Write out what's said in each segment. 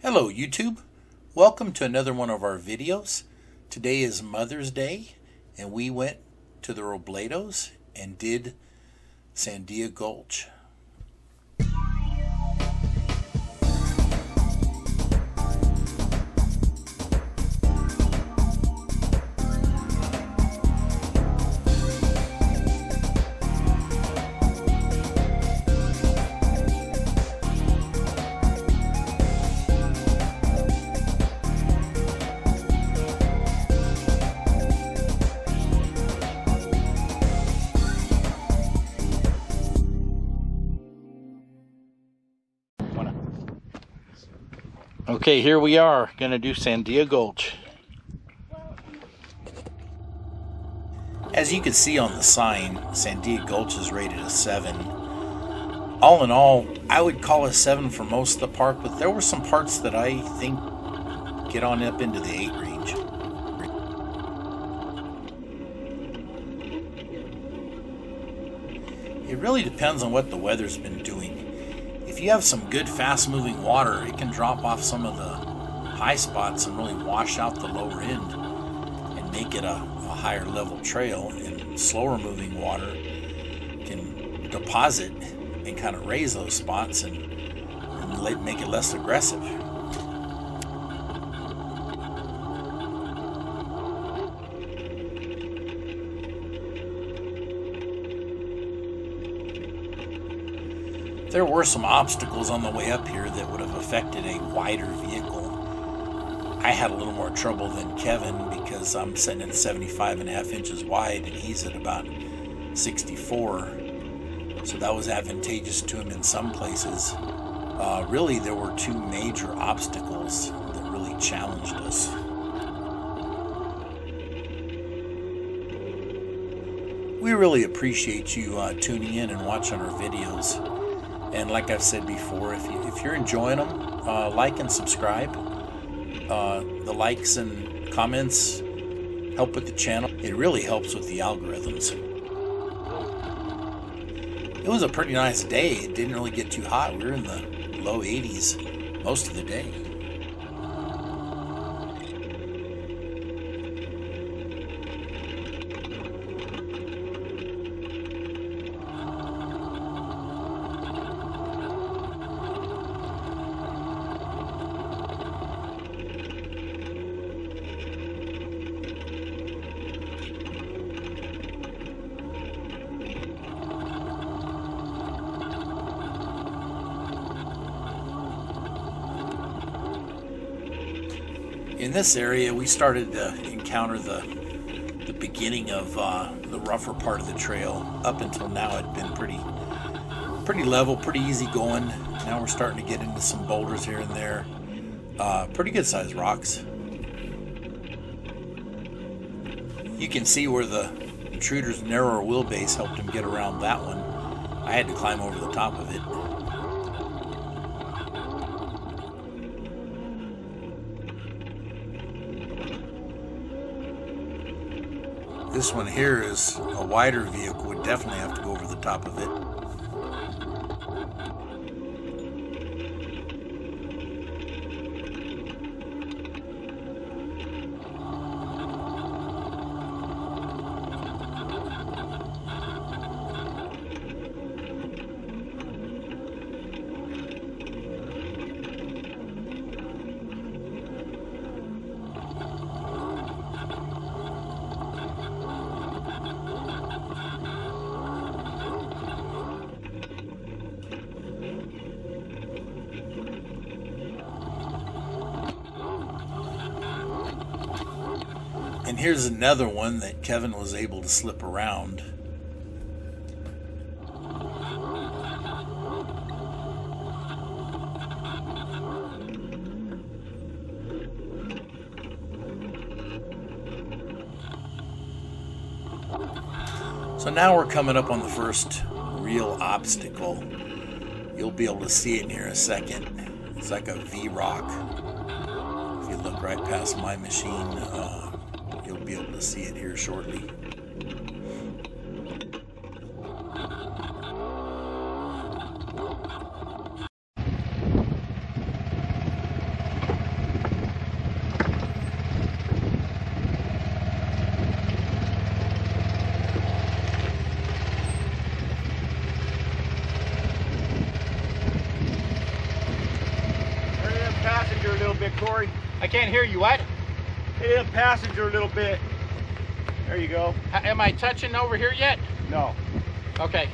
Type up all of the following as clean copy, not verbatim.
Hello YouTube, welcome to another one of our videos. Today is Mother's Day and we went to the Robledos and did Sandia Gulch. Okay, here we are, gonna do Sandia Gulch. As you can see on the sign, Sandia Gulch is rated a 7. All in all, I would call it a 7 for most of the park, but there were some parts that I think get on up into the 8 range. It really depends on what the weather's been doing. If you have some good fast-moving water, it can drop off some of the high spots and really wash out the lower end and make it a higher level trail. And slower moving water can deposit and kind of raise those spots and make it less aggressive. There were some obstacles on the way up here that would have affected a wider vehicle. I had a little more trouble than Kevin because I'm sitting at 75.5 inches wide and he's at about 64. So that was advantageous to him in some places. Really, there were two major obstacles that really challenged us. We really appreciate you tuning in and watching our videos. And like I've said before, if you're enjoying them, like and subscribe. The likes and comments help with the channel. It really helps with the algorithms. It was a pretty nice day. It didn't really get too hot. We were in the low 80s most of the day. In this area, we started to encounter the beginning of the rougher part of the trail. Up until now, it'd been pretty level, pretty easy going. Now we're starting to get into some boulders here and there. Pretty good sized rocks. You can see where the intruder's narrower wheelbase helped him get around that one. I had to climb over the top of it. This one here is a wider vehicle, would definitely have to go over the top of it. And here's another one that Kevin was able to slip around. So now we're coming up on the first real obstacle. You'll be able to see it in here in a second. It's like a V-rock. If you look right past my machine, you'll be able to see it here shortly. passenger a little bit, Corey. I can't hear you. What? Hit the passenger a little bit. There you go. Am I touching over here yet? No. Okay.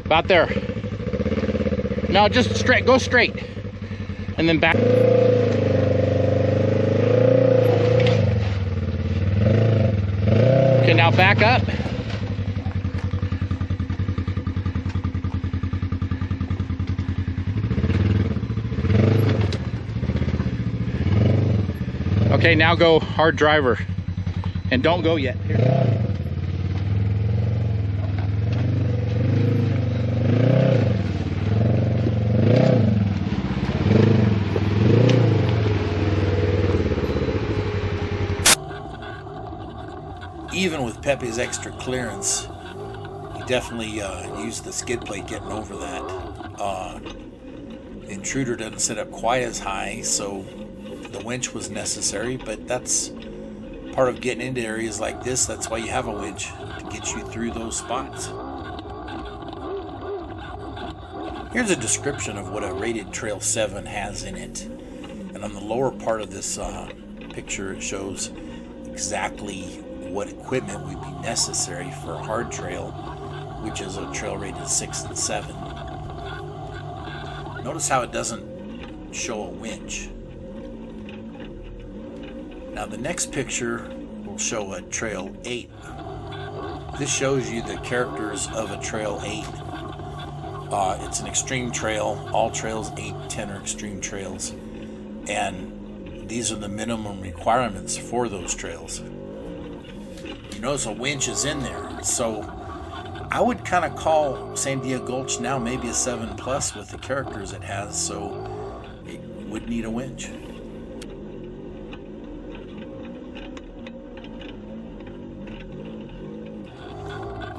About there. No, just straight. Go straight. And then back. Okay, now back up. Okay, now go hard driver. And don't go yet. Here. Even with Pepe's extra clearance, he definitely used the skid plate getting over that. The intruder doesn't sit up quite as high, so the winch was necessary, but that's part of getting into areas like this. That's why you have a winch, to get you through those spots. Here's a description of what a rated Trail 7 has in it. And on the lower part of this picture, it shows exactly what equipment would be necessary for a hard trail, which is a trail rated 6 and 7. Notice how it doesn't show a winch. Now the next picture will show a trail 8. This shows you the characters of a trail 8. It's an extreme trail. All trails 8, 10 are extreme trails, and these are the minimum requirements for those trails. You notice a winch is in there, so I would kind of call Sandia Gulch now maybe a 7+ with the characters it has, so it would need a winch.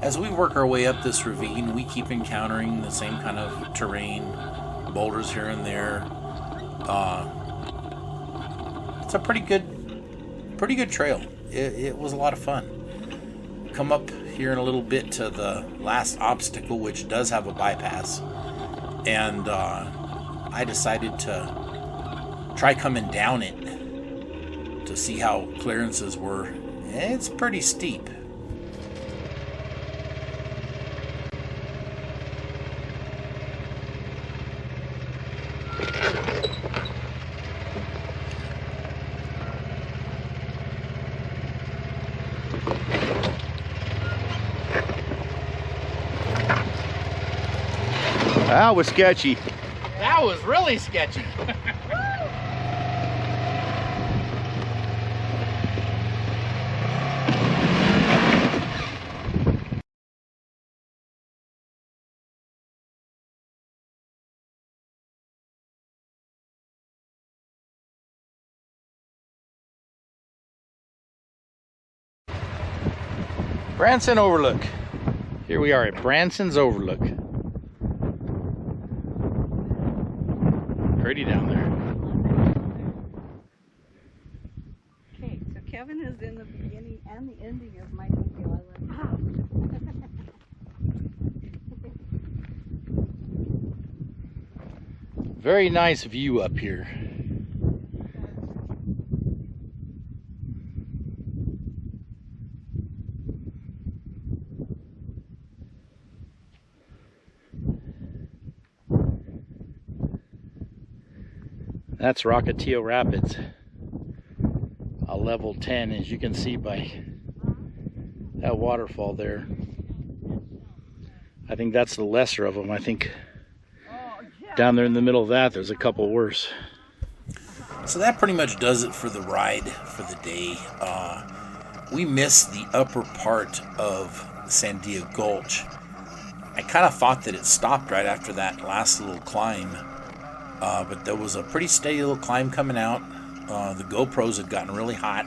As we work our way up this ravine, we keep encountering the same kind of terrain, boulders here and there. It's a pretty good trail. It was a lot of fun. Come up here in a little bit to the last obstacle, which does have a bypass, and I decided to try coming down it to see how clearances were. It's pretty steep. That was sketchy. That was really sketchy. Branson Overlook. Here we are at Branson's Overlook. Pretty down there. Okay, so Kevin is in the beginning and the ending of my video. I went, Very nice view up here. That's Rocketeo Rapids, a level 10, as you can see by that waterfall there. I think that's the lesser of them. I think down there in the middle of that, there's a couple worse. So that pretty much does it for the ride for the day. We missed the upper part of Sandia Gulch. I kind of thought that it stopped right after that last little climb. But there was a pretty steady little climb coming out. The GoPros had gotten really hot,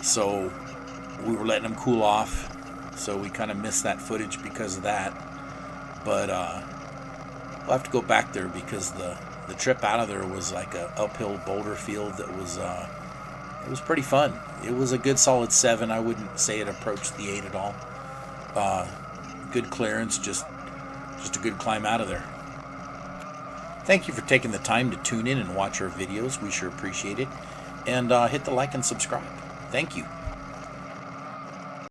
so we were letting them cool off. So we kind of missed that footage because of that. But we'll have to go back there because the trip out of there was like a uphill boulder field that was it was pretty fun. It was a good solid 7. I wouldn't say it approached the 8 at all. Good clearance, just a good climb out of there. Thank you for taking the time to tune in and watch our videos. We sure appreciate it. And hit the like and subscribe. Thank you.